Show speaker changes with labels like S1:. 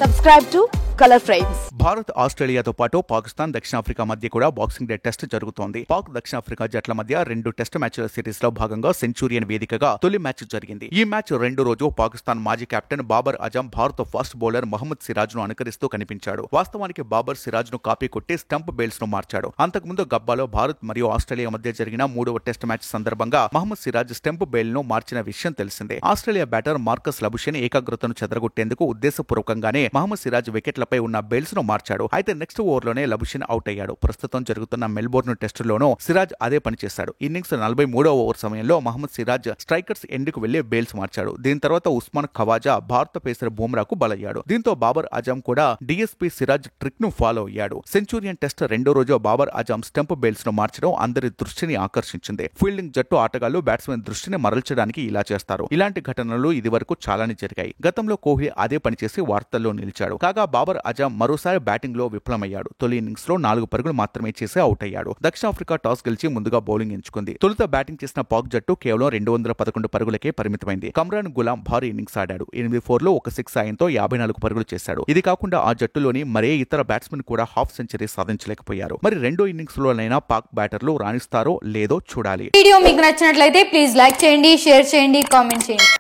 S1: Subscribe to Color Frames.
S2: Bharat ఆస్ట్రేలియాతో పాటు పాకిస్తాన్ దక్షిణాఫ్రికా మధ్య కూడా బాక్సింగ్ డే టెస్ట్ జరుగుతోంది. పాక్ దక్షిణాఫ్రికా జట్ల మధ్య 2 టెస్ట్ మ్యాచ్ల సిరీస్ లో భాగంగా సెంచూరియన్ వేదికగా తొలి మ్యాచ్ జరిగింది. ఈ మ్యాచ్ రెండో రోజు పాకిస్తాన్ మాజీ కెప్టెన్ బాబర్ అజం భారత ఫాస్ట్ బౌలర్ మహమ్మద్ సిరాజ్ ను అనుకరిస్తూ కనిపించాడు. వాస్తవానికి బాబర్ సిరాజ్ ను కాపీ కొట్టి స్టంప్ బెయిల్స్ ను మార్చాడు. అంతకుముందు గబ్బాలో భారత్ మరియు ఆస్ట్రేలియా మధ్య జరిగిన 3వ టెస్ట్ మ్యాచ్ సందర్భంగా మహమ్మద్ సిరాజ్ స్టంప్ బెయిల్ ను మార్చిన విషయం తెలిసిందే. ఆస్ట్రేలియా బ్యాటర్ మార్కస్ లబుషేన్ ఏకాగ్రతను చెదరగొట్టేందుకు ఉద్దేశపూర్వకంగానే మహమ్మద్ సిరాజ్ వికెట్లపై ఉన్న బెయిల్స్ ను మార్చాడు. అయితే నెక్స్ట్ ఓవర్ లోనే లబుషేన్ అవుట్ అయ్యాడు. ప్రస్తుతం జరుగుతున్న మెల్బోర్న్ టెస్టులోనూ సిరాజ్ అదే పని చేశాడు. ఇన్నింగ్స్ 43వ ఓవర్ సమయంలో మహమ్మద్ సిరాజ్ స్ట్రైకర్స్ ఎండ్ కు వెళ్లి బెయిల్స్ మార్చాడు. దీని తర్వాత ఉస్మాన్ ఖవాజా భారత పేసర్ బుమ్రాకు బలయ్యాడు. దీంతో బాబర్ అజం కూడా డిఎస్పీ సిరాజ్ ట్రిక్ ను ఫాలో అయ్యాడు. సెంచూరియన్ టెస్ట్ రెండో రోజు బాబర్ అజం స్టంప్ బెయిల్స్ ను మార్చడం అందరి దృష్టిని ఆకర్షించింది. ఫీల్డింగ్ జట్టు ఆటగాళ్లు బ్యాట్స్మెన్ దృష్టిని మరల్చడానికి ఇలా చేస్తారు. ఇలాంటి ఘటనలు ఇదివరకు చాలానే జరిగాయి. గతంలో కోహ్లీ అదే పని చేసి వార్తల్లో నిలిచాడు. కాగా బాబర్ అజం మరోసారి బ్యాటింగ్ లో విఫలమయ్యాడు. తొలి ఇన్నింగ్స్ లో 4 పరుగులు మాత్రమే చేసి అవుట్ అయ్యాడు. దక్షిణాఫ్రికా టాస్ గెలిచి ముందుగా బౌలింగ్ ఎంచుకుంది. తొలుత బ్యాటింగ్ చేసిన పాక్ జట్టు కేవలం 211 పరుగులకే పరిమితమైంది. కమ్రాన్ గులాం భారీ ఇన్నింగ్స్ ఆడాడు. 8 4లు 1 6 సాయంతో 54 పరుగులు చేశాడు. ఇది కాకుండా ఆ జట్టులోని మరే ఇతర బ్యాట్స్మెన్ కూడా హాఫ్ సెంచరీ సాధించలేకపోయారు. మరి రెండో ఇన్నింగ్స్ లోనైనా పాక్ బ్యాటర్లు రాణిస్తారో లేదో చూడాలి.
S1: వీడియో మీకు నచ్చినట్లయితే ప్లీజ్ లైక్ చేయండి, షేర్ చేయండి, కామెంట్ చేయండి.